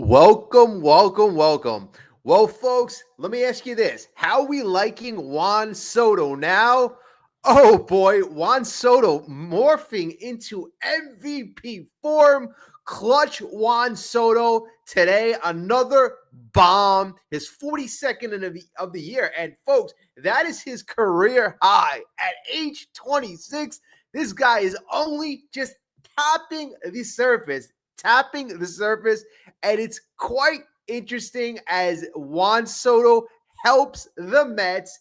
Welcome, welcome, welcome. Well, folks, let me ask you this. How are we liking Juan Soto now? Oh boy, Juan Soto morphing into MVP form. Clutch Juan Soto today, another bomb, his 42nd of the year. And folks, that is his career high. At age 26, this guy is only just tapping the surface, and it's quite interesting as Juan Soto helps the Mets,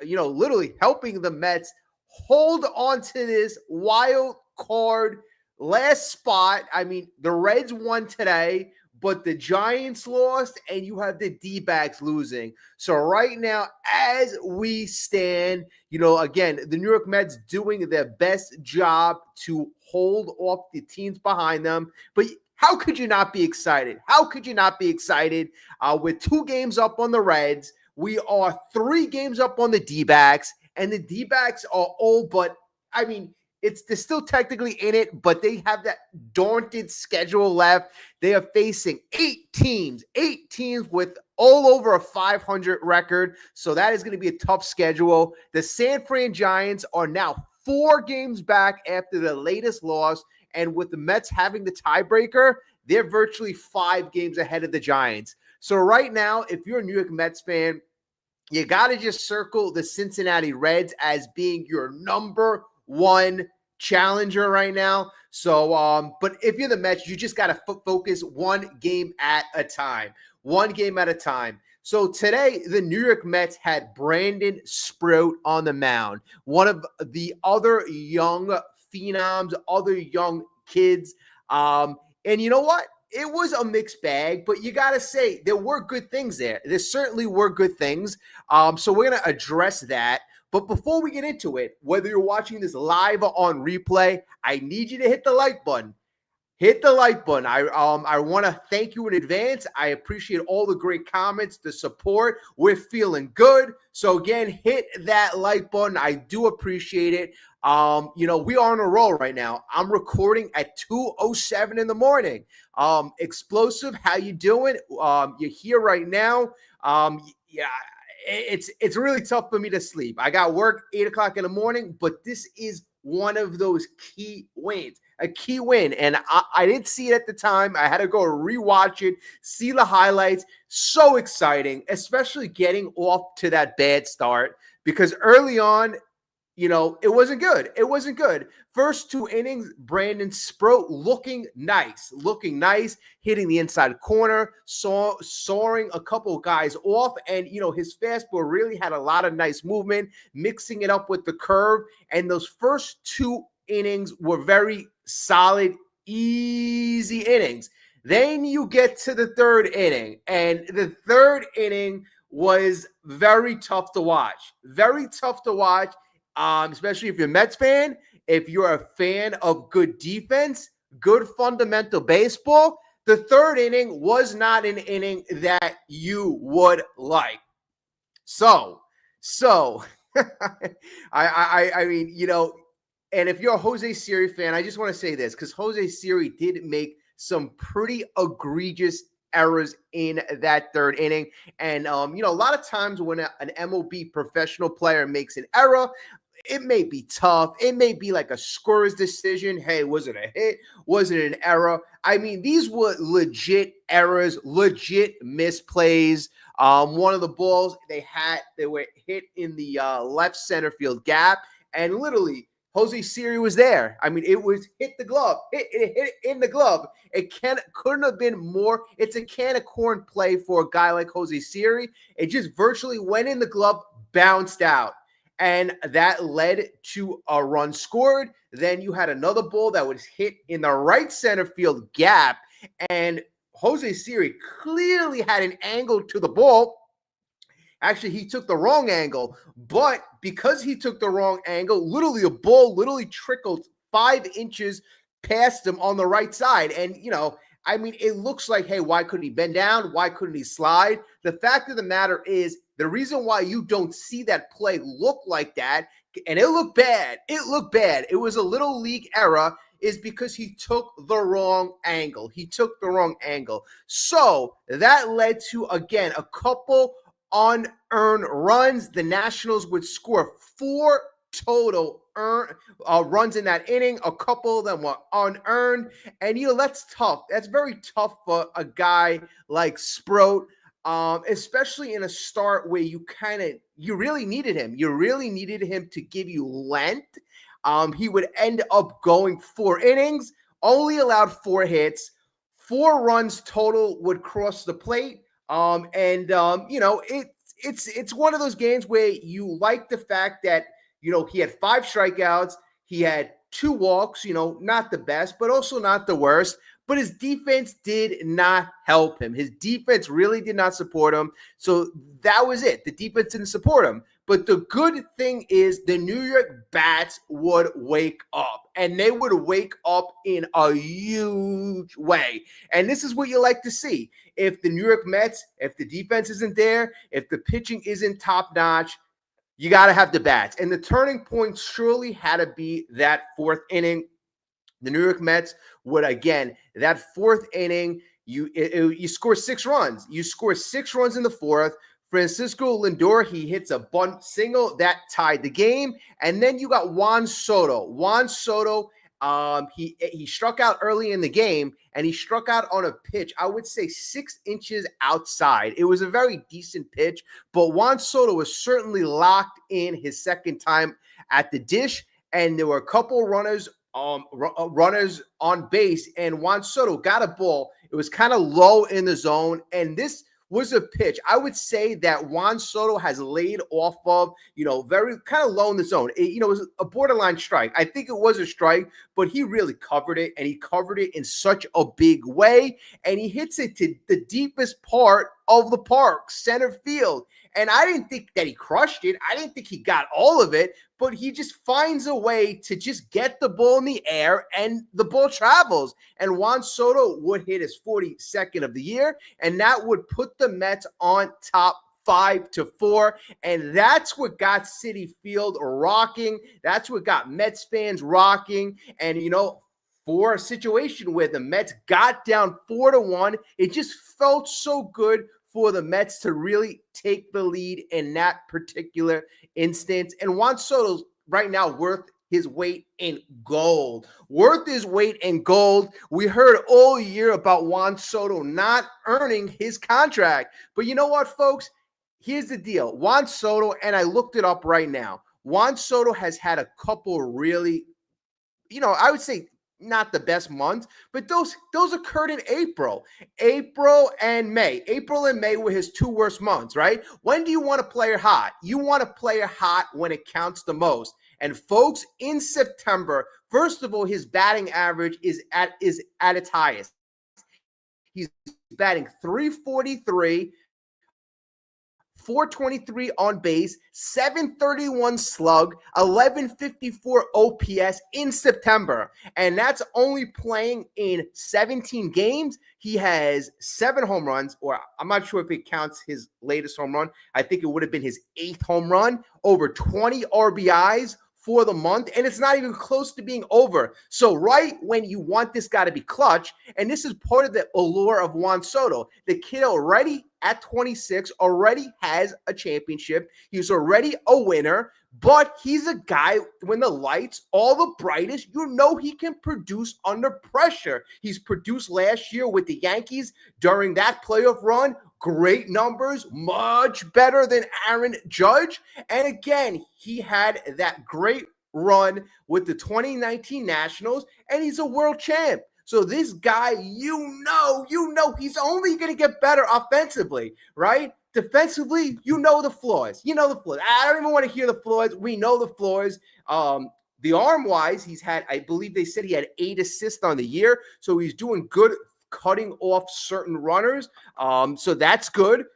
literally helping the Mets hold on to this wild card last spot. I mean, the Reds won today, but the Giants lost, and you have the D-backs losing. So right now, as we stand, again, the New York Mets doing their best job to hold off the teams behind them. But how could you not be excited? How could you not be excited? With 2 games up on the Reds, we are 3 games up on the D-backs, and the D-backs are all but, they're still technically in it, but they have that daunted schedule left. They are facing 8 teams with all over a 500 record. So that is going to be a tough schedule. The San Fran Giants are now 4 games back after the latest loss. And with the Mets having the tiebreaker, they're virtually 5 games ahead of the Giants. So right now, if you're a New York Mets fan, you got to just circle the Cincinnati Reds as being your number 1 challenger right now. So, but if you're the Mets, you just got to focus 1 game at a time. 1 game at a time. So today, the New York Mets had Brandon Sprout on the mound, one of the other young phenoms, other young kids. And you know what? It was a mixed bag, but you got to say there were good things there. There certainly were good things. So we're going to address that. But before we get into it, whether you're watching this live or on replay, I need you to hit the like button. Hit the like button. I want to thank you in advance. I appreciate all the great comments, the support. We're feeling good. So again, hit that like button. I do appreciate it. We are on a roll right now. I'm recording at 2:07 in the morning. Explosive, how you doing? You're here right now. Yeah. It's really tough for me to sleep. I got work 8 o'clock in the morning, but this is one of those key wins, a key win. And I didn't see it at the time. I had to go rewatch it, see the highlights. So exciting, especially getting off to that bad start, because early on, it wasn't good. It wasn't good. First 2 innings, Brandon Sprout looking nice, hitting the inside corner, soaring a couple of guys off. And, his fastball really had a lot of nice movement, mixing it up with the curve. And those first 2 innings were very solid, easy innings. Then you get to the 3rd inning, and the 3rd inning was very tough to watch. Very tough to watch. Especially if you're a Mets fan, if you're a fan of good defense, good fundamental baseball, the 3rd inning was not an inning that you would like. So, and if you're a Jose Siri fan, I just want to say this, because Jose Siri did make some pretty egregious errors in that 3rd inning. And, a lot of times when an MLB professional player makes an error, it may be tough. It may be like a scorer's decision. Hey, was it a hit? Was it an error? These were legit errors, legit misplays. One of the balls they were hit in the left center field gap, and literally Jose Siri was there. It was hit the glove. It hit in the glove. Couldn't have been more. It's a can of corn play for a guy like Jose Siri. It just virtually went in the glove, bounced out. And that led to a run scored. Then you had another ball that was hit in the right center field gap. And Jose Siri clearly had an angle to the ball. Actually, he took the wrong angle. But because he took the wrong angle, literally the ball literally trickled 5 inches past him on the right side. And, it looks like, hey, why couldn't he bend down? Why couldn't he slide? The fact of the matter is, the reason why you don't see that play look like that, and it looked bad. It was a little league error. is because he took the wrong angle. So that led to, again, a couple unearned runs. The Nationals would score 4 total runs in that inning. A couple of them were unearned. And, that's tough. That's very tough for a guy like Sproat, especially in a start where you really needed him. You really needed him to give you length. He would end up going 4 innings, only allowed 4 hits, 4 runs total would cross the plate. It's one of those games where you like the fact that, he had 5 strikeouts, he had 2 walks, not the best, but also not the worst. But his defense did not help him. His defense really did not support him. So that was it. The defense didn't support him. But the good thing is the New York bats would wake up, and they would wake up in a huge way. And this is what you like to see. If the New York Mets, if the defense isn't there, if the pitching isn't top-notch, you got to have the bats. And the turning point surely had to be that 4th inning. The New York Mets would, again, that 4th inning, you score 6 runs. You score 6 runs in the 4th. Francisco Lindor, he hits a bunt single that tied the game. And then you got Juan Soto. He struck out early in the game, and he struck out on a pitch, I would say 6 inches outside. It was a very decent pitch, but Juan Soto was certainly locked in his second time at the dish, and there were a couple runners on base, and Juan Soto got a ball. It was kind of low in the zone, and this was a pitch I would say that Juan Soto has laid off of, very kind of low in the zone. It was a borderline strike. I think it was a strike, but he really covered it, and he covered it in such a big way, and he hits it to the deepest part of the park, center field. And I didn't think that he crushed it. I didn't think he got all of it, but he just finds a way to just get the ball in the air, and the ball travels. And Juan Soto would hit his 42nd of the year, and that would put the Mets on top 5-4. And that's what got Citi Field rocking. That's what got Mets fans rocking. And, for a situation where the Mets got down 4-1, it just felt so good for the Mets to really take the lead in that particular instance. And Juan Soto's right now worth his weight in gold. We heard all year about Juan Soto not earning his contract. But you know what, folks? Here's the deal. Juan Soto, and I looked it up right now, Juan Soto has had a couple really, I would say not the best months, but those occurred in April and May. April and May were his 2 worst months, right? When do you want to play hot? You want to play hot when it counts the most. And folks, in September, first of all, his batting average is at its highest. He's batting .343, .423 on base, .731 slug, .1154 OPS in September. And that's only playing in 17 games. He has 7 home runs, or I'm not sure if it counts his latest home run. I think it would have been his 8th home run, over 20 RBIs for the month, and it's not even close to being over. So right when you want this guy to be clutch, and this is part of the allure of Juan Soto, the kid already at 26 already has a championship. He's already a winner, but he's a guy when the lights all the brightest, he can produce under pressure. He's produced last year with the Yankees during that playoff run. Great numbers, much better than Aaron Judge. And again, he had that great run with the 2019 Nationals, and he's a world champ. So this guy, he's only going to get better offensively, right? Defensively, the flaws. I don't even want to hear the flaws. We know the flaws. The arm-wise, he's had, I believe they said he had 8 assists on the year, so he's doing good cutting off certain runners. So that's good.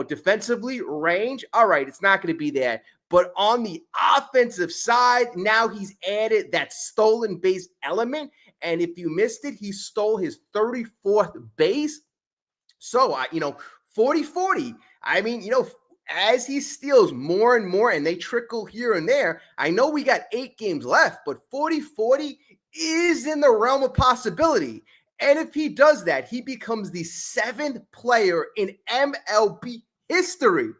Defensively, range, all right, it's not going to be there. But on the offensive side, now he's added that stolen base element. And if you missed it, he stole his 34th base. So, 40-40. I mean, as he steals more and more, and they trickle here and there, I know we got 8 games left, but 40-40 is in the realm of possibility. And if he does that, he becomes the 7th player in MLB history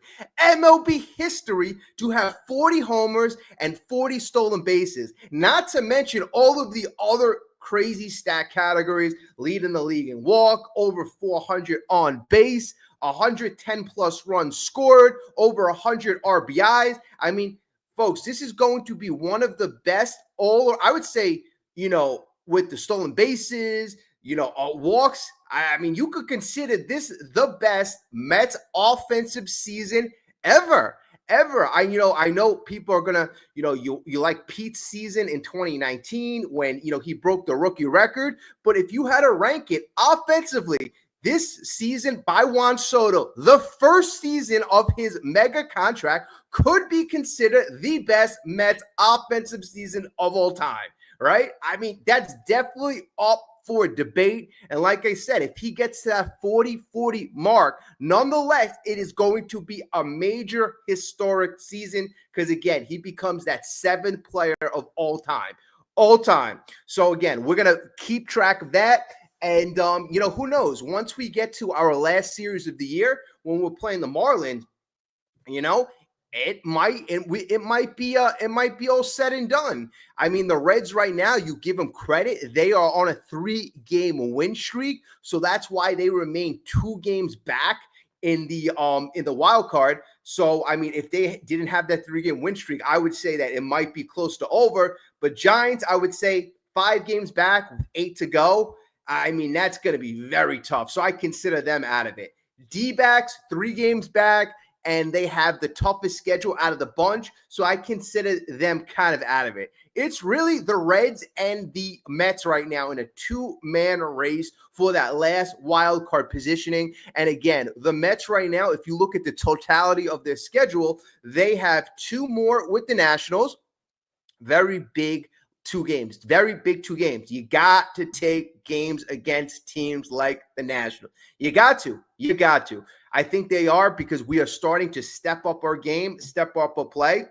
to have 40 homers and 40 stolen bases. Not to mention all of the other crazy stat categories, leading the league in walk, over 400 on base, 110 plus runs scored, over 100 RBIs. I mean, folks, this is going to be one of the best I would say, with the stolen bases, walks. I mean, you could consider this the best Mets offensive season ever. I know people are gonna, you like Pete's season in 2019 when he broke the rookie record. But if you had to rank it offensively, this season by Juan Soto, the first season of his mega contract, could be considered the best Mets offensive season of all time, right? I mean, that's definitely up for debate. And like I said, if he gets to that 40-40 mark, nonetheless, it is going to be a major historic season because, again, he becomes that 7th player of all time. So, again, we're going to keep track of that. And, who knows? Once we get to our last series of the year, when we're playing the Marlins, it might be all said and done. I mean, the Reds right now, you give them credit. They are on a 3-game win streak. So that's why they remain 2 games back in the wild card. So, I mean, if they didn't have that 3-game win streak, I would say that it might be close to over. But Giants, I would say 5 games back, 8 to go. I mean, that's going to be very tough. So I consider them out of it. D-backs, 3 games back, and they have the toughest schedule out of the bunch. So I consider them kind of out of it. It's really the Reds and the Mets right now in a 2-man race for that last wild card positioning. And again, the Mets right now, if you look at the totality of their schedule, they have 2 more with the Nationals. Very big 2 games. You got to take games against teams like the Nationals. You got to. I think they are, because we are starting to step up our game, step up our play.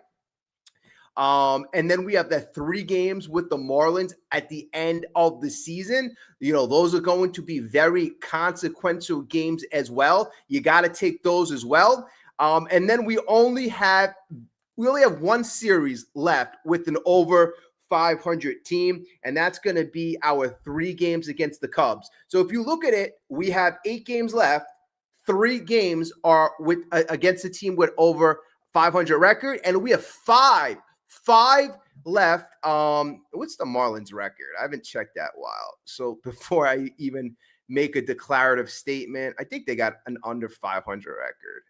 And then we have that 3 games with the Marlins at the end of the season. Those are going to be very consequential games as well. You got to take those as well. And then we only have 1 series left with an over 500 team, and that's going to be our 3 games against the Cubs. So if you look at it, we have 8 games left. 3 games are against a team with over 500 record, and we have 5 left. What's the Marlins record? I haven't checked that in a while. So before I even make a declarative statement, I think they got an under 500 record.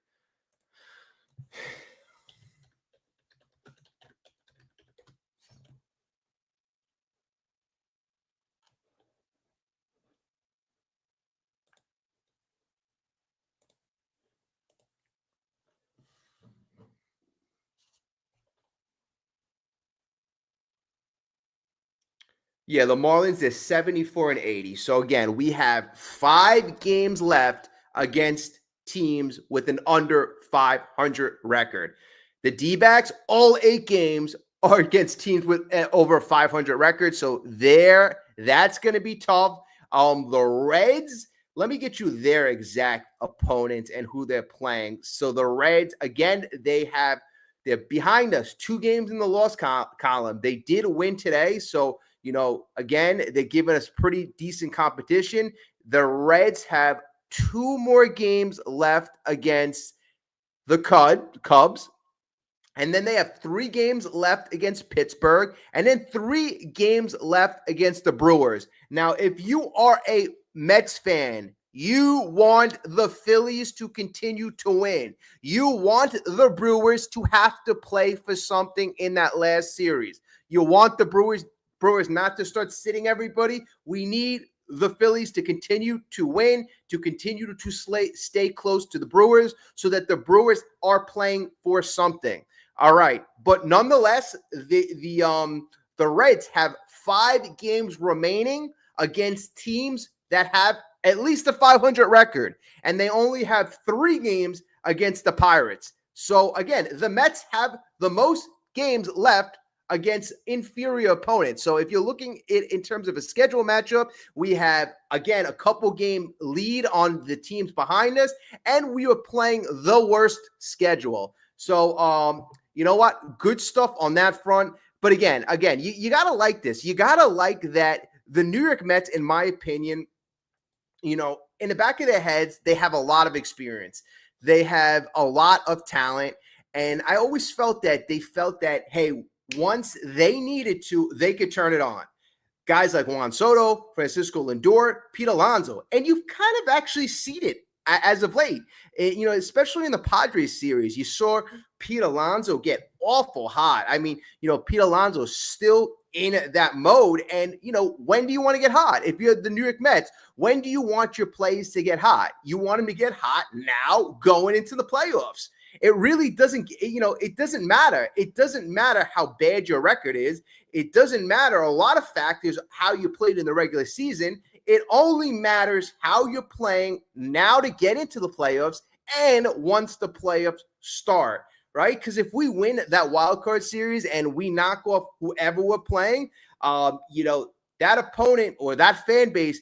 Yeah, the Marlins is 74-80. So again, we have 5 games left against teams with an under 500 record. The D-backs, all 8 games are against teams with over 500 records. So that's going to be tough. The Reds, let me get you their exact opponents and who they're playing. So the Reds, again, they're behind us. 2 games in the loss column. They did win today. So, again, they're giving us pretty decent competition. The Reds have 2 more games left against the Cubs. And then they have 3 games left against Pittsburgh. And then 3 games left against the Brewers. Now, if you are a Mets fan, you want the Phillies to continue to win. You want the Brewers to have to play for something in that last series. You want the Brewers not to start sitting everybody. We need the Phillies to continue to win, to continue to stay close to the Brewers so that the Brewers are playing for something. All right. But nonetheless, the Reds have 5 games remaining against teams that have at least a 500 record, and they only have 3 games against the Pirates. So again, the Mets have the most games left against inferior opponents. So if you're looking at in terms of a schedule matchup, we have, again, a couple game lead on the teams behind us, and we are playing the worst schedule. So, you know what? Good stuff on that front. But again, you got to like this. You got to like that the New York Mets, in my opinion, in the back of their heads, they have a lot of experience. They have a lot of talent. And I always felt that hey, once they needed to, they could turn it on. Guys like Juan Soto, Francisco Lindor, Pete Alonso. And you've kind of actually seen it as of late. Especially in the Padres series, you saw Pete Alonso get awful hot. I mean, Pete Alonso is still in that mode. And, when do you want to get hot? If you're the New York Mets, when do you want your plays to get hot? You want them to get hot now going into the playoffs. It really doesn't, it doesn't matter. It doesn't matter how bad your record is. It doesn't matter a lot of factors how you played in the regular season. It only matters how you're playing now to get into the playoffs and once the playoffs start, right? Because if we win that wild card series and we knock off whoever we're playing, that opponent or that fan base,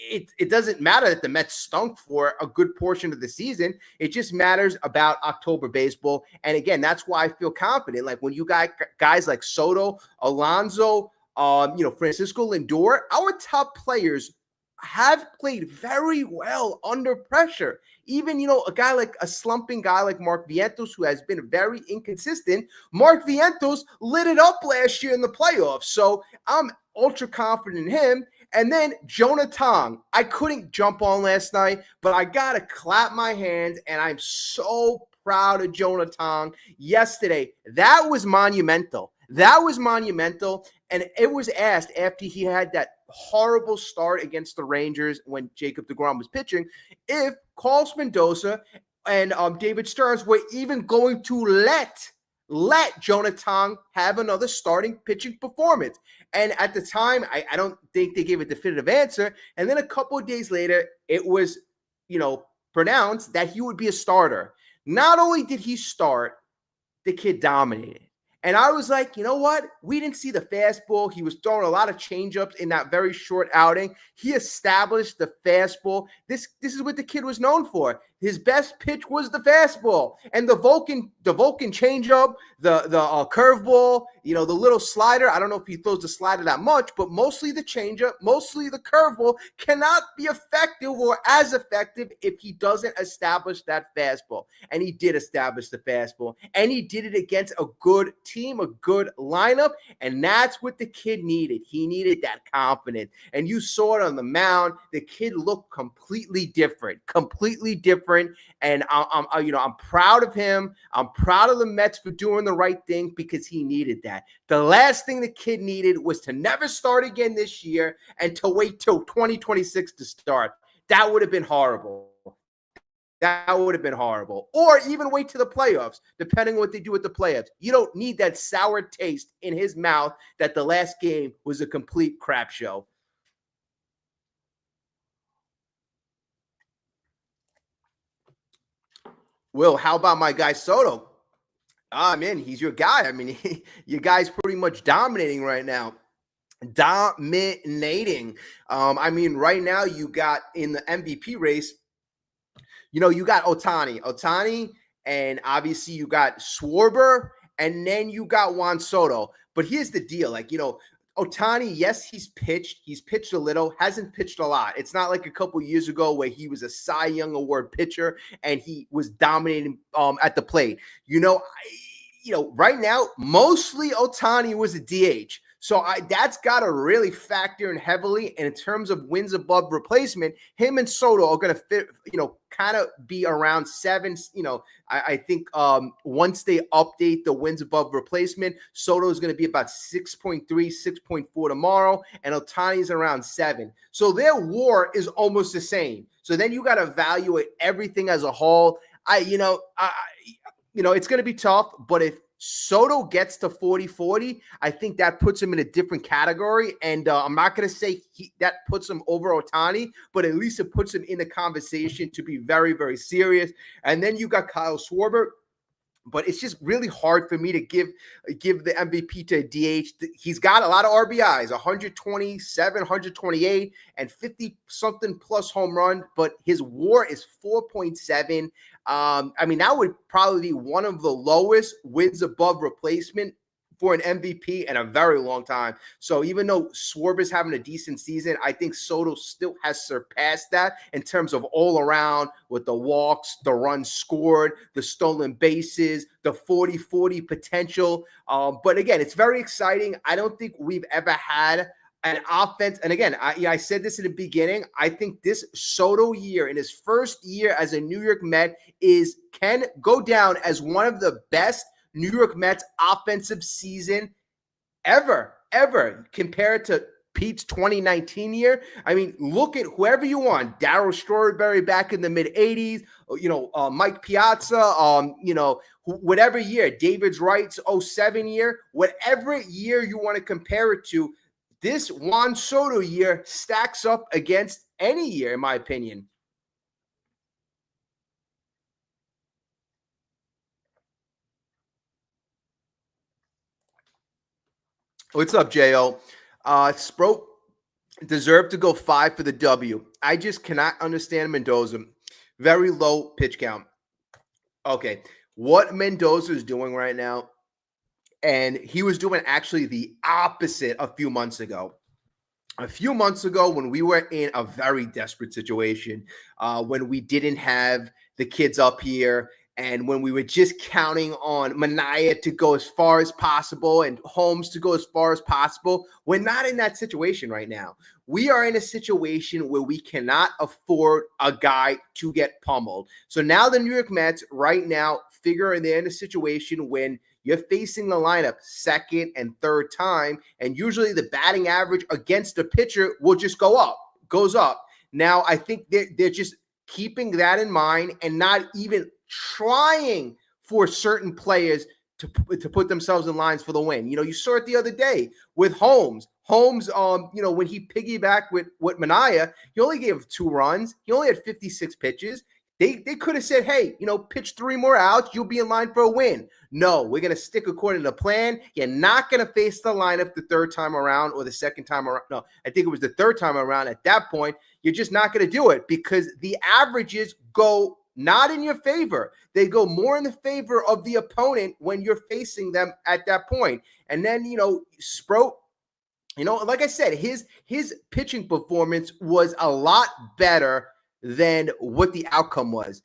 it doesn't matter that the Mets stunk for a good portion of the season. It just matters about October baseball. And again, that's why I feel confident. Like when you got guys like Soto, Alonso, Francisco Lindor, our top players have played very well under pressure. Even, a slumping guy like Mark Vientos, who has been very inconsistent. Mark Vientos lit it up last year in the playoffs. So I'm ultra confident in him. And then Jonah Tong, I couldn't jump on last night, but I got to clap my hands, and I'm so proud of Jonah Tong yesterday. That was monumental. And it was asked after he had that horrible start against the Rangers when Jacob deGrom was pitching, if Carlos Mendoza and David Stearns were even going to let Jonah Tong have another starting pitching performance. And at the time, I don't think they gave a definitive answer. And then a couple of days later, it was, pronounced that he would be a starter. Not only did he start, the kid dominated. And I was like, you know what? We didn't see the fastball. He was throwing a lot of changeups in that very short outing. He established the fastball. This is what the kid was known for. His best pitch was the fastball, and the Vulcan changeup, the curveball, the little slider. I don't know if he throws the slider that much, but mostly the changeup, mostly the curveball cannot be effective or as effective if he doesn't establish that fastball. And he did establish the fastball, and he did it against a good team, a good lineup, and that's what the kid needed. He needed that confidence, and you saw it on the mound. The kid looked completely different. And I'm proud of him. I'm proud of the Mets for doing the right thing because he needed that. The last thing the kid needed was to never start again this year and to wait till 2026 to start. That would have been horrible. Or even wait to the playoffs, depending on what they do with the playoffs. You don't need that sour taste in his mouth that the last game was a complete crap show. Will, how about my guy Soto? Man, he's your guy. I mean, your guy's pretty much dominating right now. Dominating. Right now you got in the MVP race, you got Ohtani, and obviously you got Schwarber, and then you got Juan Soto. But here's the deal. Ohtani, yes, he's pitched a little, hasn't pitched a lot. It's not like a couple years ago where he was a Cy Young Award pitcher and he was dominating at the plate. Right now, mostly Ohtani was a DH. So that's got to really factor in heavily. And in terms of wins above replacement, him and Soto are going to fit, kind of be around 7. I think once they update the wins above replacement, Soto is going to be about 6.3, 6.4 tomorrow, and Ohtani is around 7. So their WAR is almost the same. So then you got to evaluate everything as a whole. It's going to be tough, but if Soto gets to 40-40, I think that puts him in a different category. And I'm not going to say that puts him over Ohtani, but at least it puts him in the conversation to be very, very serious. And then you got Kyle Schwarber. but it's just really hard for me to give the MVP to DH. He's got a lot of RBIs, 127, 128, and 50 something plus home run, but his WAR is 4.7. I mean, that would probably be one of the lowest wins above replacement for an MVP in a very long time. So even though Schwarber's having a decent season, I think Soto still has surpassed that in terms of all around with the walks, the runs scored, the stolen bases, the 40-40 potential. But again, it's very exciting. I don't think we've ever had an offense. And again, I said this in the beginning. I think this Soto year in his first year as a New York Met can go down as one of the best New York Mets offensive season ever compared to Pete's 2019 year. I mean, look at whoever you want. Darryl Strawberry back in the mid 80s, Mike Piazza, whatever year, David Wright's 07 year, whatever year you want to compare it to, this Juan Soto year stacks up against any year, in my opinion. What's up, Jo? Sproat deserved to go 5 for the W. I just cannot understand Mendoza. Very low pitch count. Okay, what Mendoza is doing right now, and he was doing actually the opposite a few months ago. A few months ago, when we were in a very desperate situation, when we didn't have the kids up here, and when we were just counting on Mania to go as far as possible and Holmes to go as far as possible, we're not in that situation right now. We are in a situation where we cannot afford a guy to get pummeled. So now the New York Mets right now figure they're in a situation when you're facing the lineup second and third time, and usually the batting average against the pitcher will just goes up. Now, I think they're just keeping that in mind and not even trying for certain players to put themselves in lines for the win. You saw it the other day with Holmes. Holmes, when he piggybacked with Mania, he only gave 2 runs. He only had 56 pitches. They could have said, hey, pitch 3 more outs. You'll be in line for a win. No, we're going to stick according to the plan. You're not going to face the lineup the third time around or the second time around. No, I think it was the third time around. At that point, you're just not going to do it because the averages go not in your favor. They go more in the favor of the opponent when you're facing them at that point. And then, Sproat, like I said, his pitching performance was a lot better than what the outcome was.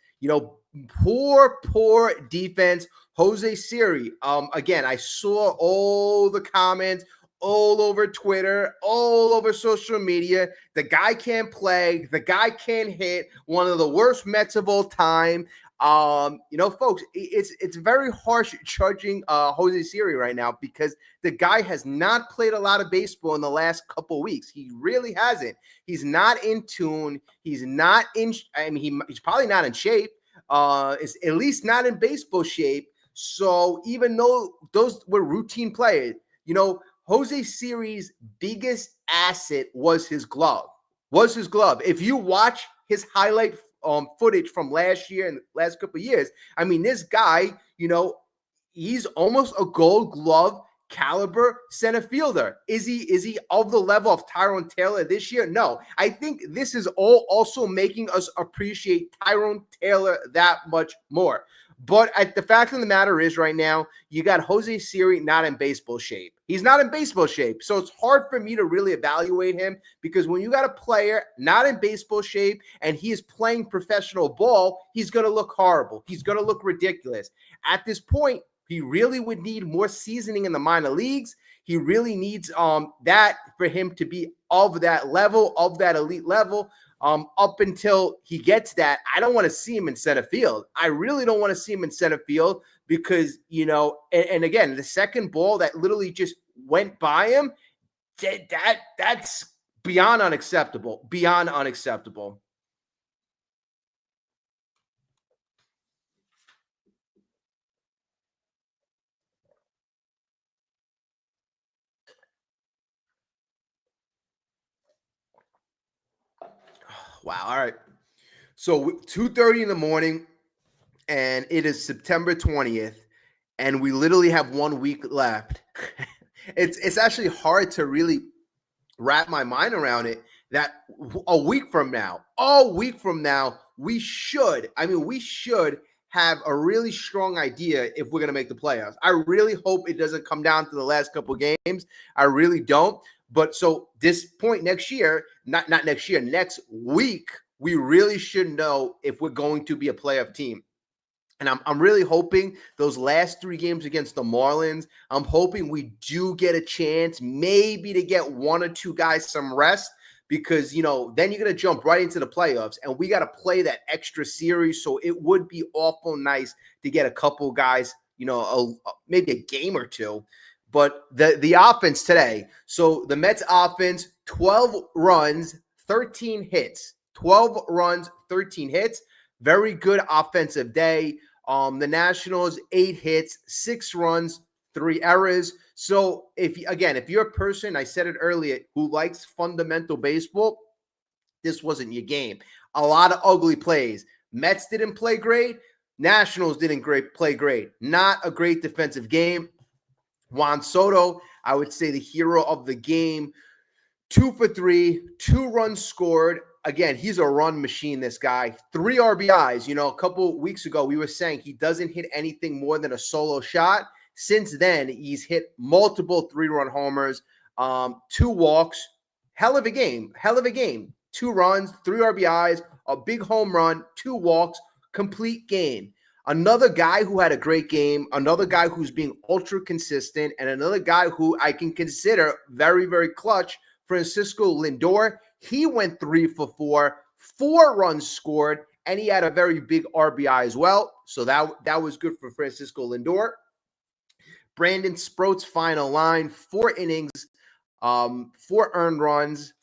Poor defense. Jose Siri. Again, I saw all the comments all over Twitter, all over social media. The guy can't play. The guy can't hit. One of the worst Mets of all time. Folks, it's very harsh judging Jose Siri right now because the guy has not played a lot of baseball in the last couple of weeks. He really hasn't. He's not in tune. He's not in. He's probably not in shape. Is at least not in baseball shape. So even though those were routine players, Jose Siri's biggest asset was his glove. If you watch his highlight footage from last year and the last couple of years, this guy, he's almost a Gold Glove caliber center fielder. Is he of the level of Tyrone Taylor this year? No. I think this is all also making us appreciate Tyrone Taylor that much more. But the fact of the matter is right now, you got Jose Siri not in baseball shape. He's not in baseball shape. So it's hard for me to really evaluate him because when you got a player not in baseball shape and he is playing professional ball, he's going to look horrible. He's going to look ridiculous. At this point, he really would need more seasoning in the minor leagues. He really needs that for him to be of that level, of that elite level. Up until he gets that, I don't want to see him in center field. I really don't want to see him in center field because, and again, the second ball that literally just went by him, that's beyond unacceptable. Wow. All right. So 2:30 in the morning, and it is September 20th. and we literally have 1 week left. It's actually hard to really wrap my mind around it that a week from now, we should have a really strong idea if we're going to make the playoffs. I really hope it doesn't come down to the last couple of games. I really don't. But so this point next year, not next year, next week, we really should know if we're going to be a playoff team. And I'm really hoping those last 3 games against the Marlins, I'm hoping we do get a chance maybe to get 1 or 2 guys some rest, because, then you're going to jump right into the playoffs, and we got to play that extra series. So it would be awful nice to get a couple guys, maybe a game or 2. But the offense today, so the Mets offense, 12 runs, 13 hits. 12 runs, 13 hits. Very good offensive day. The Nationals, 8 hits, 6 runs, 3 errors. So if you're a person, I said it earlier, who likes fundamental baseball, this wasn't your game. A lot of ugly plays. Mets didn't play great. Nationals didn't play great. Not a great defensive game. Juan Soto, I would say the hero of the game. 2 for 3, 2 runs scored. Again, he's a run machine, this guy. 3 RBIs. A couple weeks ago, we were saying he doesn't hit anything more than a solo shot. Since then, he's hit multiple 3-run homers, 2 walks. Hell of a game. 2 runs, 3 RBIs, a big home run, 2 walks, complete game. Another guy who had a great game, another guy who's being ultra consistent, and another guy who I can consider very, very clutch, Francisco Lindor. He went 3 for 4, 4 runs scored, and he had a very big RBI as well. So that was good for Francisco Lindor. Brandon Sproat's final line, 4 innings, 4 earned runs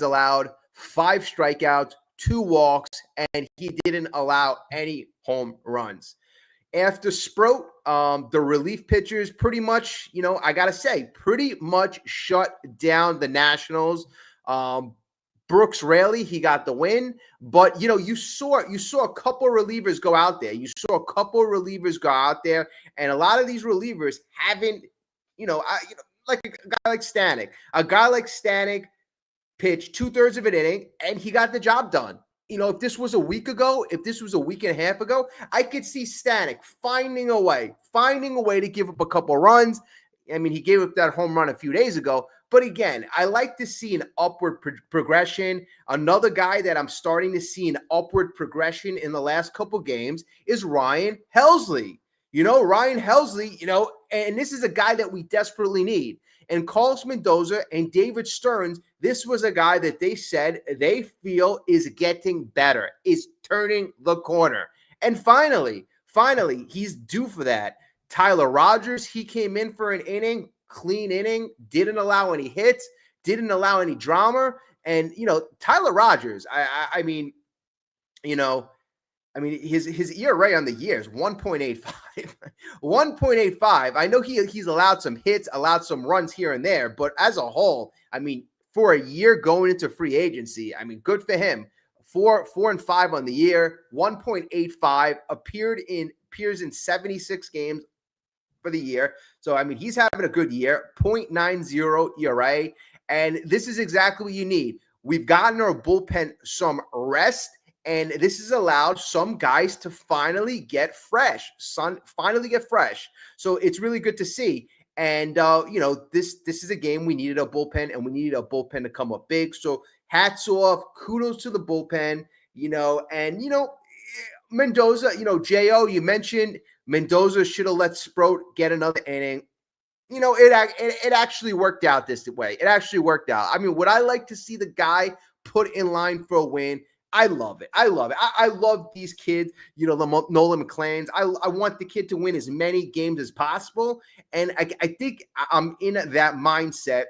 allowed, 5 strikeouts, 2 walks, and he didn't allow any home runs. After Sproat, the relief pitchers pretty much, I got to say, pretty much shut down the Nationals. Brooks Raley, he got the win, but you saw a couple relievers go out there. And a lot of these relievers haven't, like a guy like Stanek. A guy like Stanek pitched 2/3 of an inning, and he got the job done. If this was a week ago, if this was a week and a half ago, I could see Stanek finding a way to give up a couple runs. I mean, he gave up that home run a few days ago. But again, I like to see an upward progression. Another guy that I'm starting to see an upward progression in the last couple games is Ryan Helsley. And this is a guy that we desperately need. And Carlos Mendoza and David Stearns, this was a guy that they said they feel is getting better, is turning the corner. And finally, he's due for that. Tyler Rogers, he came in for an inning, clean inning, didn't allow any hits, didn't allow any drama. And, Tyler Rogers, I mean, his ERA on the year is 1.85. 1.85. I know he's allowed some hits, allowed some runs here and there, but as a whole, I mean, for a year going into free agency, I mean, good for him. 4-5 on the year, 1.85, appears in 76 games for the year. So, I mean, he's having a good year, 0.90 ERA, and this is exactly what you need. We've gotten our bullpen some rest, and this has allowed some guys to finally get fresh. So it's really good to see. And, this is a game we needed a bullpen, and we needed a bullpen to come up big. So hats off, kudos to the bullpen, Mendoza, J.O., you mentioned Mendoza should have let Sproat get another inning. It actually worked out this way. It actually worked out. I mean, would I like to see the guy put in line for a win? I love it. I love these kids, the Nolan McClains. I want the kid to win as many games as possible. And I think I'm in that mindset.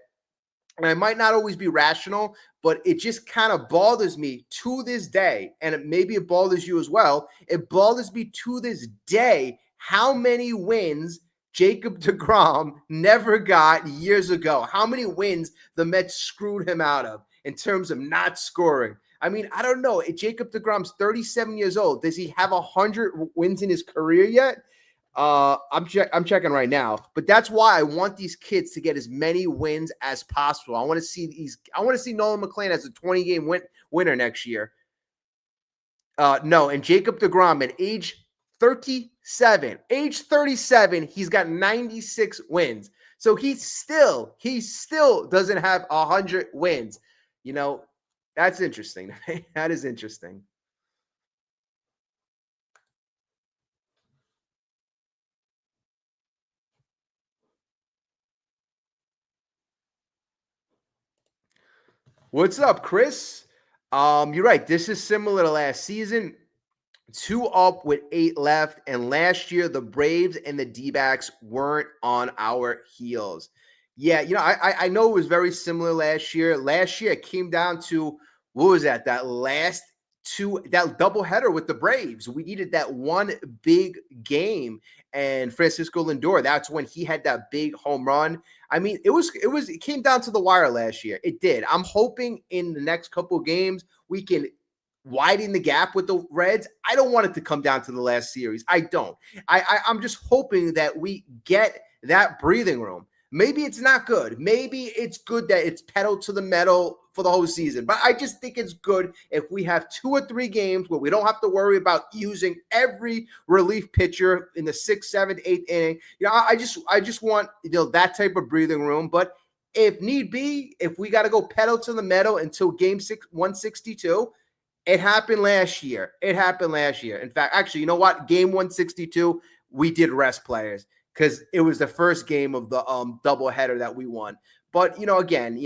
And I might not always be rational, but it just kind of bothers me to this day. And maybe it bothers you as well. It bothers me to this day how many wins Jacob deGrom never got years ago. How many wins the Mets screwed him out of in terms of not scoring. I mean, I don't know. Jacob deGrom's 37 years old. Does he have 100 wins in his career yet? I'm checking right now, but that's why I want these kids to get as many wins as possible. I want to see Nolan McClain as a 20-game winner next year. No, and Jacob deGrom at age 37, he's got 96 wins. So he still doesn't have 100 wins. That's interesting. That is interesting. What's up, Chris? You're right. This is similar to last season. 2 up with 8 left. And last year, the Braves and the D-backs weren't on our heels. Yeah, I know it was very similar last year. Last year, it came down to, what was that? That doubleheader with the Braves. We needed that one big game. And Francisco Lindor, that's when he had that big home run. I mean, it came down to the wire last year. It did. I'm hoping in the next couple of games we can widen the gap with the Reds. I don't want it to come down to the last series. I don't. I'm just hoping that we get that breathing room. Maybe it's not good. Maybe it's good that it's pedal to the metal for the whole season. But I just think it's good if we have 2 or 3 games where we don't have to worry about using every relief pitcher in the 6th, 7th, 8th inning. I just want that type of breathing room. But if need be, if we got to go pedal to the metal until game 162, it happened last year. In fact, actually, you know what? Game 162, we did rest players because it was the first game of the doubleheader that we won. But, again,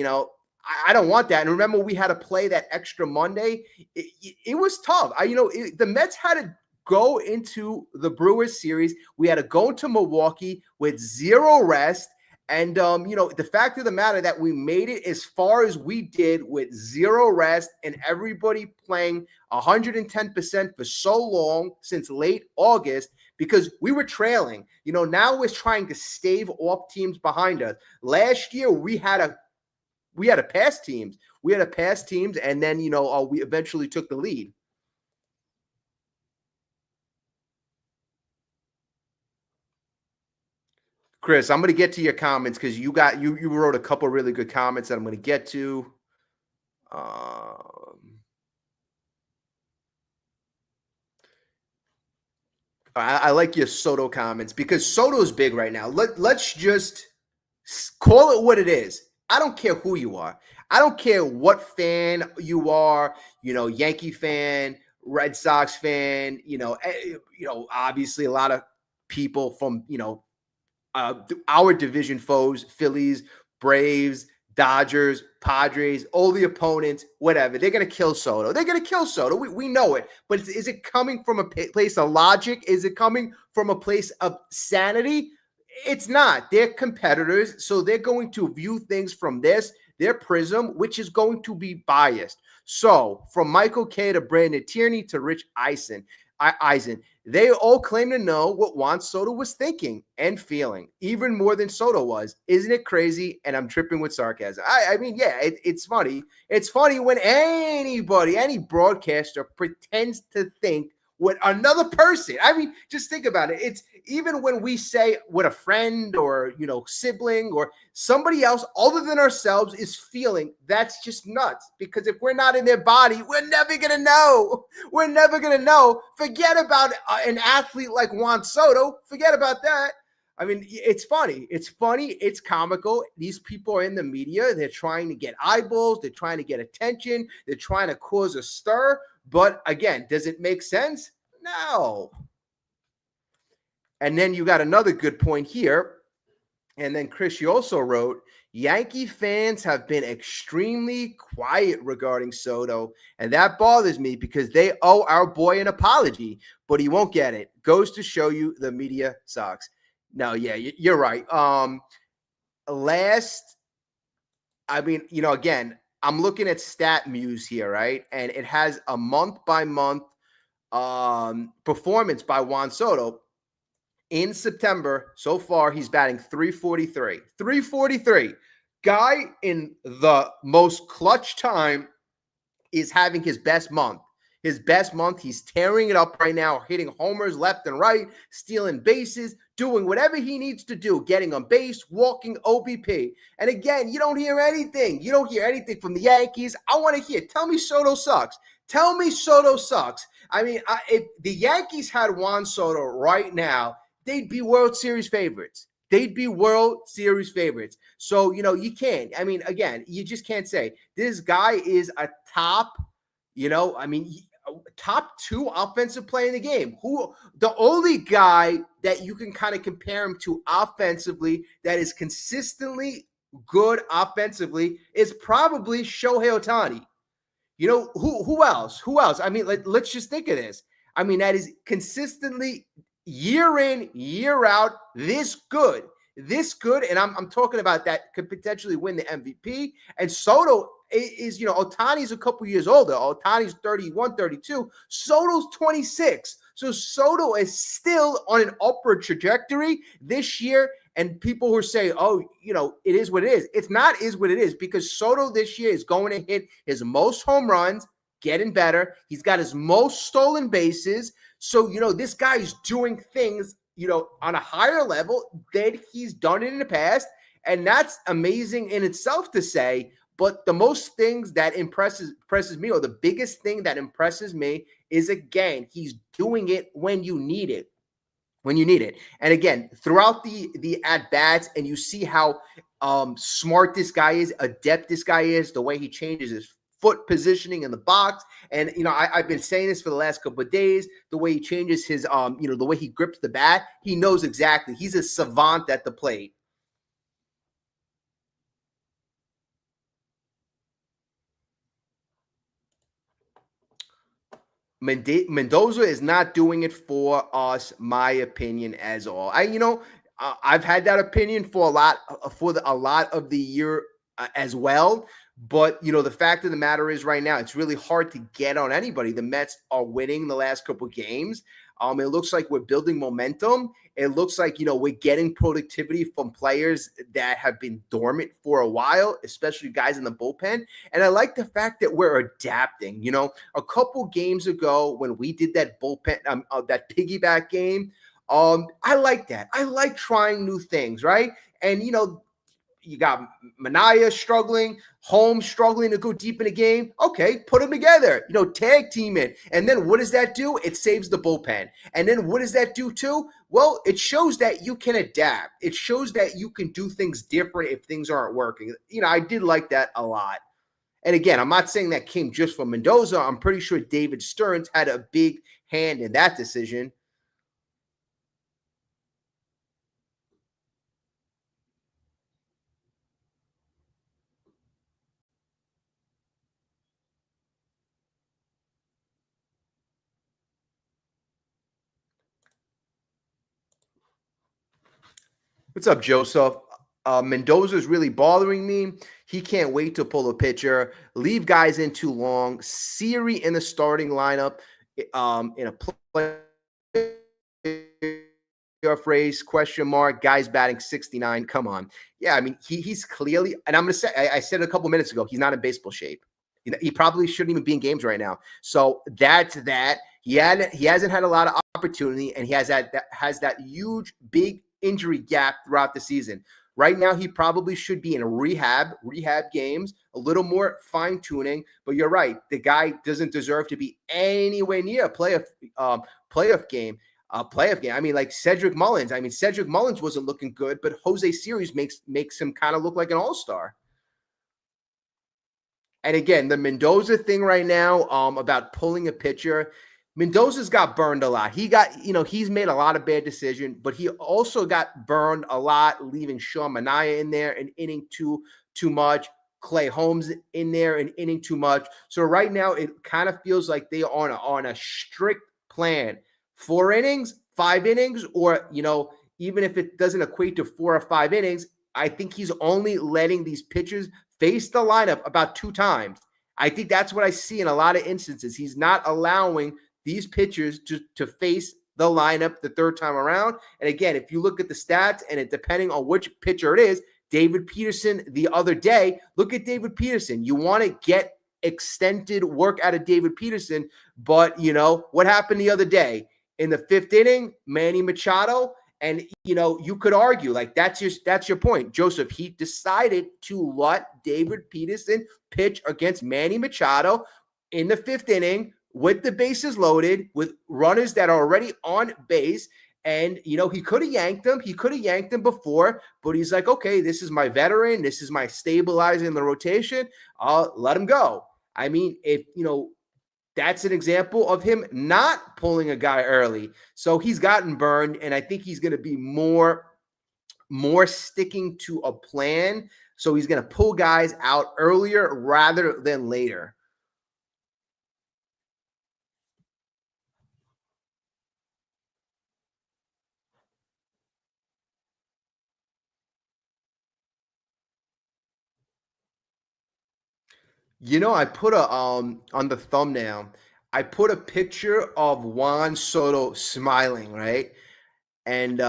I don't want that. And remember, we had to play that extra Monday. It was tough. The Mets had to go into the Brewers series. We had to go into Milwaukee with 0 rest. And, the fact of the matter that we made it as far as we did with 0 rest and everybody playing 110% for so long since late August, because we were trailing. Now we're trying to stave off teams behind us. Last year, we had to pass teams. And then, we eventually took the lead. Chris, I'm going to get to your comments because you wrote a couple really good comments that I'm going to get to. I like your Soto comments because Soto's big right now. Let's just call it what it is. I don't care who you are. I don't care what fan you are, Yankee fan, Red Sox fan, obviously a lot of people from, our division foes, Phillies, Braves, Dodgers, Padres, all the opponents, whatever. They're going to kill Soto. We know it. But is it coming from a place of logic? Is it coming from a place of sanity? It's not. They're competitors, so they're going to view things from their prism, which is going to be biased. So from Michael K to Brandon Tierney to Rich Eisen, they all claim to know what Juan Soto was thinking and feeling, even more than Soto was. Isn't it crazy? And I'm tripping with sarcasm. I mean, yeah, it's funny. It's funny when any broadcaster pretends to think what another person. I mean, just think about it. It's even when we say what a friend or, sibling or somebody else other than ourselves is feeling, that's just nuts. Because if we're not in their body, we're never going to know. Forget about an athlete like Juan Soto. Forget about that. I mean, it's funny. It's comical. These people are in the media. They're trying to get eyeballs. They're trying to get attention. They're trying to cause a stir. But again, does it make sense? No. And then you got another good point here. And then Chris, you also wrote, Yankee fans have been extremely quiet regarding Soto. And that bothers me because they owe our boy an apology, but he won't get it. Goes to show you the media sucks. No, yeah, you're right. Again, I'm looking at StatMuse here, right? And it has a month-by-month performance by Juan Soto. In September, so far, he's batting 343. 343. Guy in the most clutch time is having his best month. his best month. He's tearing it up right now, hitting homers left and right, stealing bases, doing whatever he needs to do, getting on base, walking OBP. And again, you don't hear anything. You don't hear anything from the Yankees. I want to hear, tell me Soto sucks. Tell me Soto sucks. I mean, if the Yankees had Juan Soto right now, they'd be World Series favorites. They'd be World Series favorites. So, you can't. I mean, again, you just can't say this guy is a top, top 2 offensive player in the game. The only guy that you can kind of compare him to offensively that is consistently good offensively is probably Shohei Ohtani. Who else? Who else? I mean, let's just think of this. I mean, that is consistently year in, year out, this good. And I'm talking about that could potentially win the MVP. And Soto is, Ohtani's a couple years older. Ohtani's 31, 32. Soto's 26. So Soto is still on an upward trajectory this year. And people who say, it is what it is. It's not is what it is, because Soto this year is going to hit his most home runs, getting better. He's got his most stolen bases. So, this guy is doing things, on a higher level than he's done it in the past. And that's amazing in itself to say. But the most things that impresses me, or the biggest thing that impresses me, is, again, he's doing it when you need it. And again, throughout the at-bats, and you see how smart this guy is, adept this guy is, the way he changes his foot positioning in the box. And, I've been saying this for the last couple of days, the way he changes his, the way he grips the bat, he knows exactly. He's a savant at the plate. Mendoza is not doing it for us, my opinion, as all. I've had that opinion for a lot of the year as well. But, the fact of the matter is right now, it's really hard to get on anybody. The Mets are winning the last couple of games. It looks like we're building momentum. It looks like, we're getting productivity from players that have been dormant for a while, especially guys in the bullpen. And I like the fact that we're adapting. A couple games ago when we did that bullpen, that piggyback game, I like that. I like trying new things, right? And, you got Manaea struggling, Holmes struggling to go deep in the game. Okay, put them together, tag team it. And then what does that do? It saves the bullpen. And then what does that do too? Well, it shows that you can adapt. It shows that you can do things different if things aren't working. I did like that a lot. And again, I'm not saying that came just from Mendoza. I'm pretty sure David Stearns had a big hand in that decision. What's up, Joseph? Mendoza is really bothering me. He can't wait to pull a pitcher, leave guys in too long. Siri in the starting lineup, in a playoff race, question mark, guys batting 69. Come on. Yeah, I mean, he's clearly, and I'm going to say, I said it a couple minutes ago, he's not in baseball shape. He probably shouldn't even be in games right now. So that's that. He hasn't had a lot of opportunity, and he has that huge, big injury gap throughout the season. Right now, he probably should be in rehab games, a little more fine tuning. But you're right, the guy doesn't deserve to be anywhere near a playoff game. I mean, like Cedric Mullins. I mean, Cedric Mullins wasn't looking good, but Jose Sirius makes him kind of look like an all-star. And again, the Mendoza thing right now, about pulling a pitcher. Mendoza's got burned a lot. He's made a lot of bad decisions, but he also got burned a lot, leaving Sean Manaea in there and inning too much. Clay Holmes in there and inning too much. So right now, it kind of feels like they are on a strict plan. 4 innings, 5 innings, or, even if it doesn't equate to 4 or 5 innings, I think he's only letting these pitchers face the lineup about 2 times. I think that's what I see in a lot of instances. He's not allowing these pitchers to face the lineup the 3rd time around. And again, if you look at the stats, and depending on which pitcher it is, David Peterson the other day, look at David Peterson. You want to get extended work out of David Peterson. But what happened the other day in the fifth inning? Manny Machado. And you could argue like that's your point, Joseph. He decided to let David Peterson pitch against Manny Machado in the fifth inning with the bases loaded, with runners that are already on base. And he could have yanked him. He could have yanked him before, but he's like, okay, this is my veteran. This is my stabilizing the rotation. I'll let him go. I mean, if that's an example of him not pulling a guy early. So he's gotten burned, and I think he's going to be more sticking to a plan. So he's going to pull guys out earlier rather than later. I put a on the thumbnail, I put a picture of Juan Soto smiling, right? And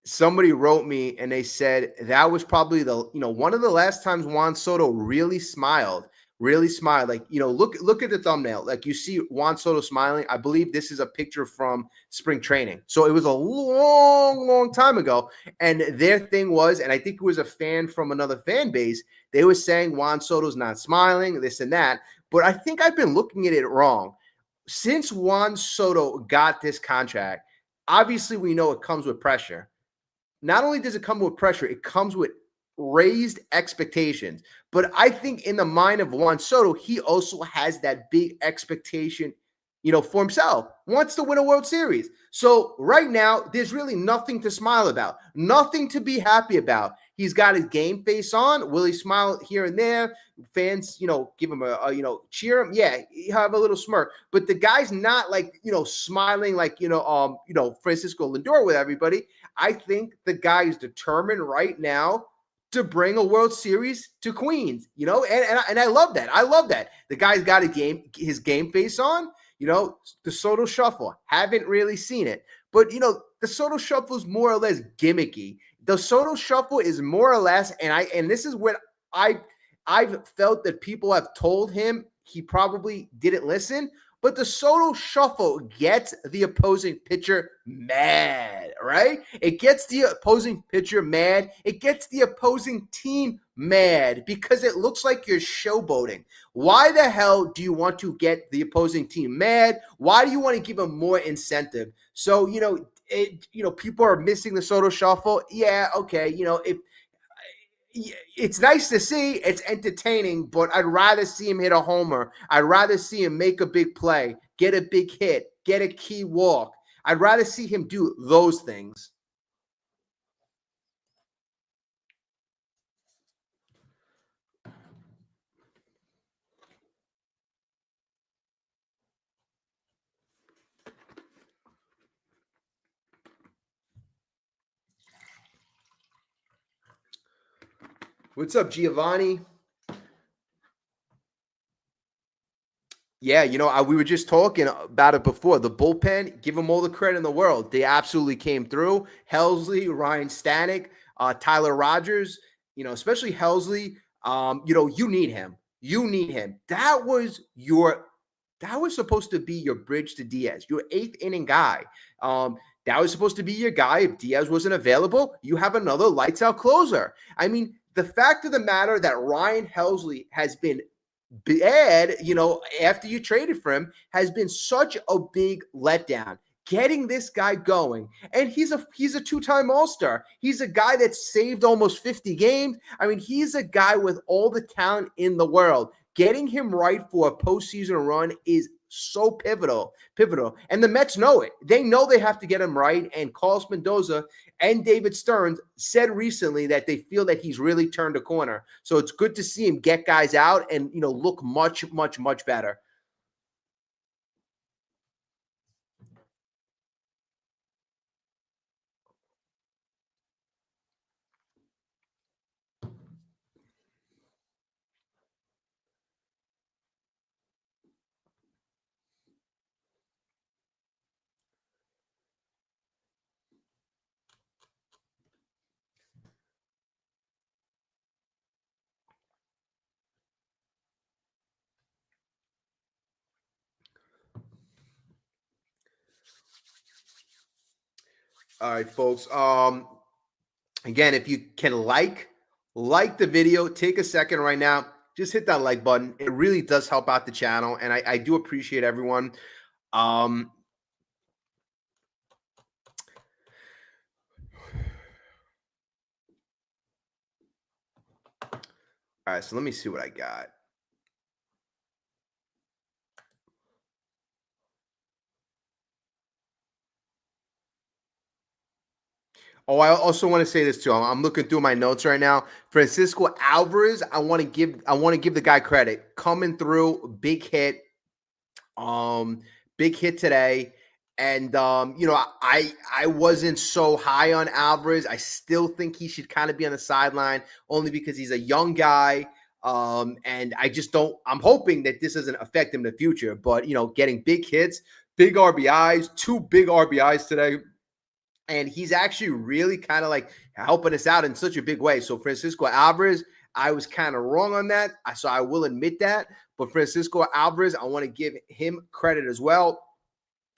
somebody wrote me and they said that was probably the one of the last times Juan Soto really smiled. Like look at the thumbnail, like you see Juan Soto smiling. I believe this is a picture from spring training, so it was a long time ago. And their thing was, and I think it was a fan from another fan base, they were saying Juan Soto's not smiling, this and that. But I think I've been looking at it wrong. Since Juan Soto got this contract, obviously we know it comes with pressure. Not only does it come with pressure, it comes with raised expectations. But I think in the mind of Juan Soto, he also has that big expectation, for himself. Wants to win a World Series. So right now, there's really nothing to smile about, nothing to be happy about. He's got his game face on. Will he smile here and there? Fans, give him a cheer him. Yeah, he have a little smirk. But the guy's not like, smiling like, Francisco Lindor with everybody. I think the guy is determined right now to bring a World Series to Queens, and I love that. I love that. The guy's got his game face on, the Soto Shuffle. Haven't really seen it, but the Soto Shuffle is more or less gimmicky. The Soto Shuffle is more or less, and this is what I've felt that people have told him he probably didn't listen. But the Soto Shuffle gets the opposing pitcher mad, right? It gets the opposing pitcher mad. It gets the opposing team mad because it looks like you're showboating. Why the hell do you want to get the opposing team mad? Why do you want to give them more incentive? So, people are missing the Soto Shuffle. Yeah, okay. If it's nice to see. It's entertaining, but I'd rather see him hit a homer. I'd rather see him make a big play, get a big hit, get a key walk. I'd rather see him do those things. What's up, Giovanni? Yeah, we were just talking about it before. The bullpen, give them all the credit in the world. They absolutely came through. Helsley, Ryan Stanek, Tyler Rogers, especially Helsley. You need him. You need him. That was supposed to be your bridge to Diaz, your eighth inning guy. That was supposed to be your guy. If Diaz wasn't available, you have another lights out closer. I mean, the fact of the matter that Ryan Helsley has been bad, after you traded for him, has been such a big letdown. Getting this guy going, and he's a two-time All-Star. He's a guy that saved almost 50 games. I mean, he's a guy with all the talent in the world. Getting him right for a postseason run is so pivotal. And the Mets know it. They know they have to get him right. And Carlos Mendoza and David Stearns said recently that they feel that he's really turned a corner. So it's good to see him get guys out and, look much better. All right, folks. Again, if you can like the video, take a second right now. Just hit that like button. It really does help out the channel, and I do appreciate everyone. Um, all right, so let me see what I got. Oh, I also want to say this too. I'm looking through my notes right now. Francisco Alvarez, I want to give the guy credit. Coming through, big hit. Um, Big hit today. And I wasn't so high on Alvarez. I still think he should kind of be on the sideline only because he's a young guy. And I just don't. I'm hoping that this doesn't affect him in the future. But getting big hits, big RBIs, 2 big RBIs today, and he's actually really kind of like helping us out in such a big way. So Francisco Alvarez, I was kind of wrong on that. So I will admit that. But Francisco Alvarez, I want to give him credit as well.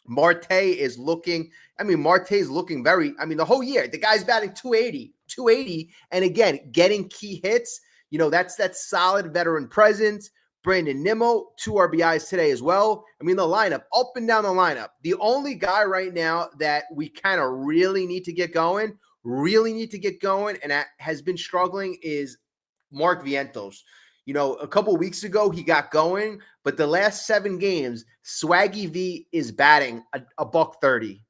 Marte is looking very, the whole year, the guy's batting 280. And again, getting key hits, that's that solid veteran presence. Brandon Nimmo, 2 RBIs today as well. The lineup, up and down the lineup. The only guy right now that we kind of really need to get going, and that has been struggling is Mark Vientos. A couple weeks ago, he got going, but the last 7 games, Swaggy V is batting a $130.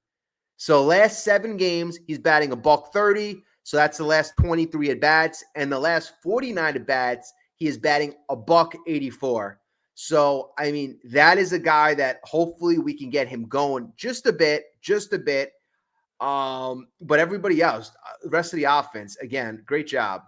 So last 7 games, he's batting a $130. So that's the last 23 at bats, and the last 49 at bats, he is batting a $184. So that is a guy that hopefully we can get him going just a bit. But everybody else, the rest of the offense, again, great job.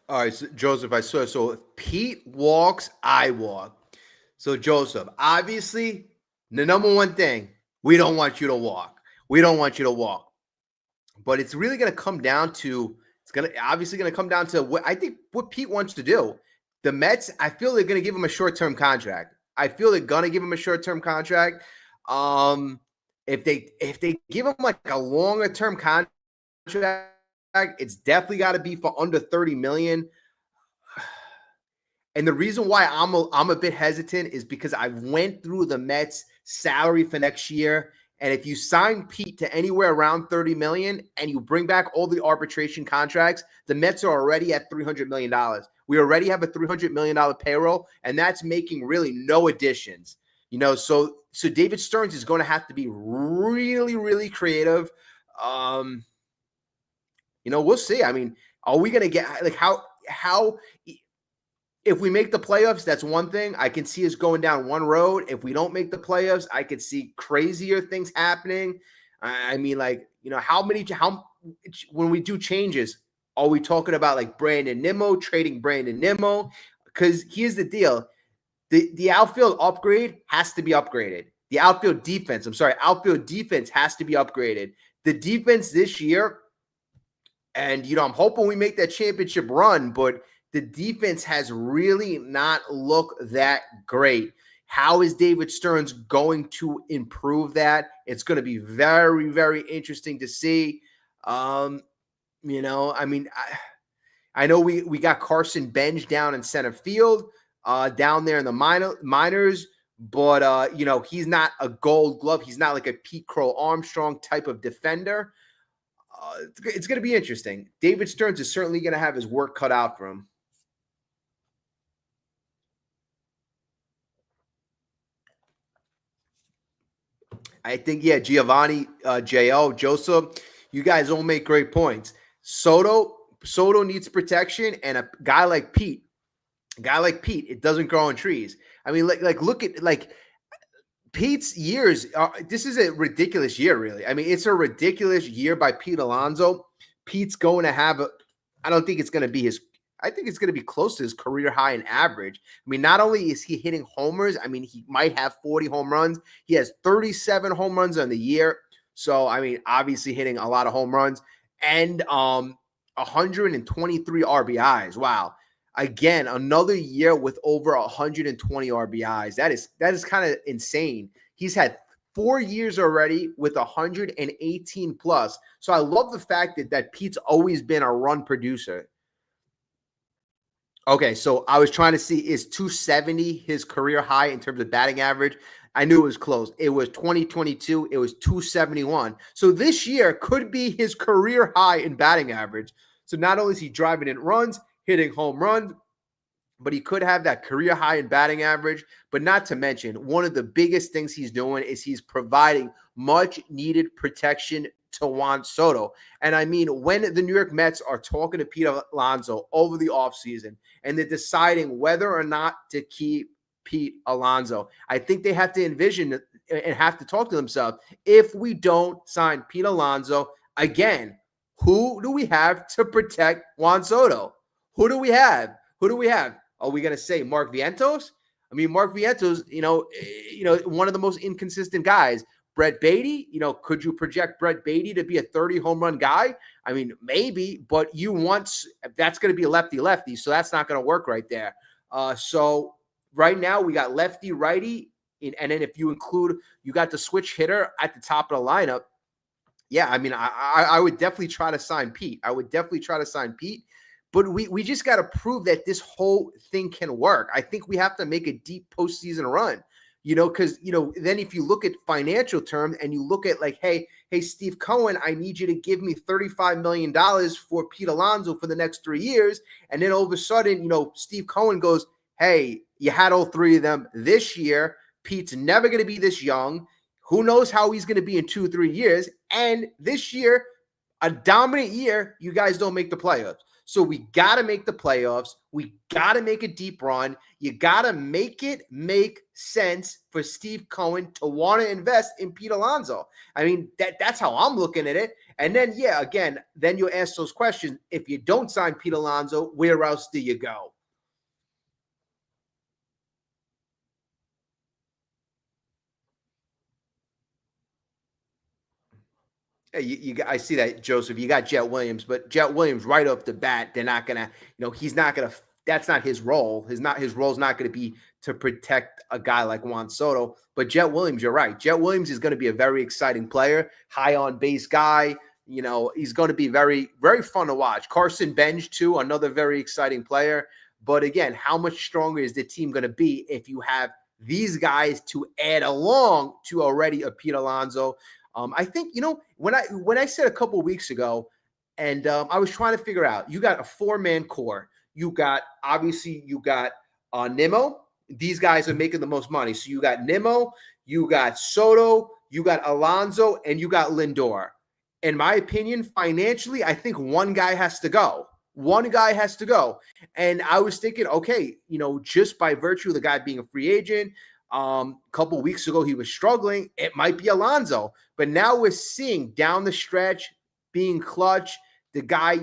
All right, so Joseph, I saw. So if Pete walks, I walk. So Joseph, obviously, the number one thing, we don't want you to walk. We don't want you to walk. But it's really going to come down to. It's obviously going to come down to what Pete wants to do. The Mets, I feel they're going to give him a short-term contract. If they give him like a longer-term contract, it's definitely got to be for under 30 million. And the reason why I'm a bit hesitant is because I went through the Mets salary for next year. And if you sign Pete to anywhere around 30 million and you bring back all the arbitration contracts, the Mets are already at $300 million. We already have a $300 million payroll, and that's making really no additions. So David Stearns is going to have to be really, really creative. We'll see. Are we going to get like how if we make the playoffs, that's one thing. I can see us going down one road. If we don't make the playoffs, I could see crazier things happening. When we do changes, are we talking about like Brandon Nimmo, trading Brandon Nimmo? Because here's the deal. The outfield upgrade has to be upgraded. The outfield defense has to be upgraded. The defense this year, and I'm hoping we make that championship run, but the defense has really not looked that great. How is David Stearns going to improve that? It's going to be very, very interesting to see. I know we got Carson Bench down in center field, down there in the minors, but he's not a Gold Glove. He's not like a Pete Crow Armstrong type of defender. It's going to be interesting. David Stearns is certainly going to have his work cut out for him. I think, yeah, Giovanni, JL, Joseph, you guys all make great points. Soto needs protection, and a guy like Pete, it doesn't grow on trees. I mean, look at Pete's years. This is a ridiculous year, really. I mean, it's a ridiculous year by Pete Alonso. Pete's going to have I don't think it's going to be I think it's going to be close to his career high in average. I mean, not only is he hitting homers, I mean, he might have 40 home runs. He has 37 home runs on the year. So, I mean, obviously hitting a lot of home runs and 123 RBIs. Wow. Again, another year with over 120 RBIs. That is kind of insane. He's had 4 years already with 118 plus. So I love the fact that Pete's always been a run producer. Okay, so I was trying to see, is 270 his career high in terms of batting average? I knew it was close. It was 2022. It was 271. So this year could be his career high in batting average. So not only is he driving in runs, hitting home runs, but he could have that career high in batting average. But not to mention, one of the biggest things he's doing is he's providing much needed protection to Juan Soto. And I mean, when the New York Mets are talking to Pete Alonso over the offseason and they're deciding whether or not to keep Pete Alonso, I think they have to envision and have to talk to themselves, if we don't sign Pete Alonso, again, who do we have to protect Juan Soto? Who do we have? Are we going to say Mark Vientos? I mean, Mark Vientos, one of the most inconsistent guys. Brett Beatty, could you project Brett Beatty to be a 30 home run guy? I mean, maybe, but that's going to be a lefty, so that's not going to work right there. So right now we got lefty, righty, and then if you include, you got the switch hitter at the top of the lineup. Yeah, I mean, I would definitely try to sign Pete. But we just got to prove that this whole thing can work. I think we have to make a deep postseason run, because, then if you look at financial terms and you look at like, hey, Steve Cohen, I need you to give me $35 million for Pete Alonso for the next 3 years. And then all of a sudden, Steve Cohen goes, hey, you had all 3 of them this year. Pete's never going to be this young. Who knows how he's going to be in 2 or 3 years. And this year, a dominant year, you guys don't make the playoffs. So we got to make the playoffs. We got to make a deep run. You got to make it make sense for Steve Cohen to want to invest in Pete Alonso. I mean, that's how I'm looking at it. And then, yeah, again, then you ask those questions. If you don't sign Pete Alonso, where else do you go? I see that, Joseph. You got Jet Williams, but Jet Williams right off the bat, they're not gonna, he's not gonna. That's not his role. His role's not going to be to protect a guy like Juan Soto. But Jet Williams, you're right. Jet Williams is going to be a very exciting player, high on base guy. He's going to be very, very fun to watch. Carson Bench too, another very exciting player. But again, how much stronger is the team going to be if you have these guys to add along to already a Pete Alonso? I think, when I said a couple of weeks ago, and I was trying to figure out, you got a 4-man core. You got Nimmo. These guys are making the most money. So you got Nimmo, you got Soto, you got Alonso, and you got Lindor. In my opinion, financially, I think one guy has to go. And I was thinking, okay, just by virtue of the guy being a free agent, a couple weeks ago he was struggling. It might be Alonso, but now we're seeing down the stretch being clutch. The guy,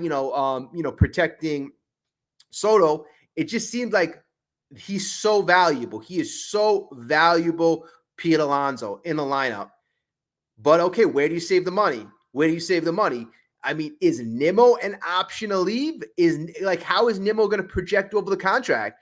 protecting Soto. It just seems like he's so valuable. He is so valuable, Pete Alonso, in the lineup. But okay, where do you save the money? I mean, is Nimmo an option to leave? How is Nimmo going to project over the contract?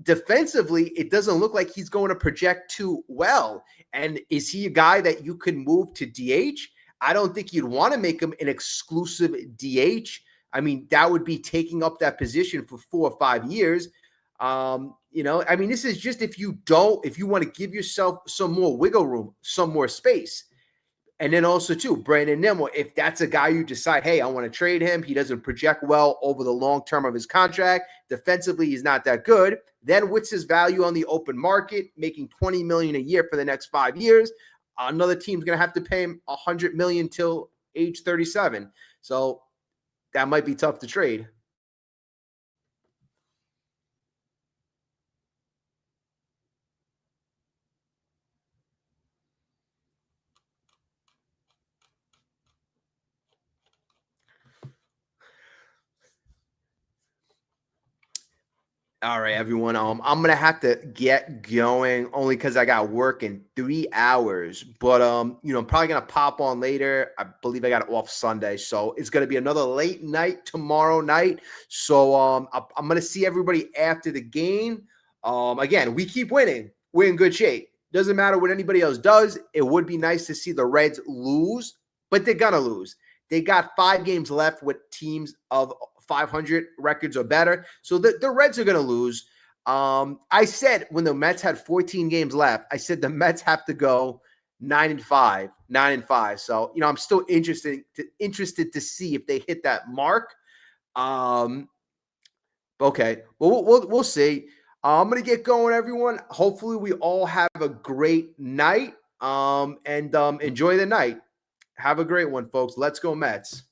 Defensively, it doesn't look like he's going to project too well. And is he a guy that you can move to DH? I don't think you'd want to make him an exclusive DH. I mean, that would be taking up that position for 4 or 5 years. This is just if you want to give yourself some more wiggle room, some more space. And then also, too, Brandon Nimmo, if that's a guy you decide, hey, I want to trade him, he doesn't project well over the long term of his contract. Defensively, he's not that good. Then what's his value on the open market, making $20 million a year for the next 5 years? Another team's going to have to pay him $100 million till age 37. So that might be tough to trade. All right, everyone. I'm gonna have to get going only because I got work in 3 hours. But I'm probably gonna pop on later. I believe I got off Sunday, so it's gonna be another late night tomorrow night. So I'm gonna see everybody after the game. Again, we keep winning. We're in good shape. Doesn't matter what anybody else does. It would be nice to see the Reds lose, but they're gonna lose. They got 5 games left with teams of 500 records or better. So the Reds are going to lose. I said when the Mets had 14 games left, I said the Mets have to go 9-5, 9-5. So, I'm still interested to see if they hit that mark. Okay. Well, we'll see. I'm going to get going, everyone. Hopefully we all have a great night and enjoy the night. Have a great one, folks. Let's go Mets.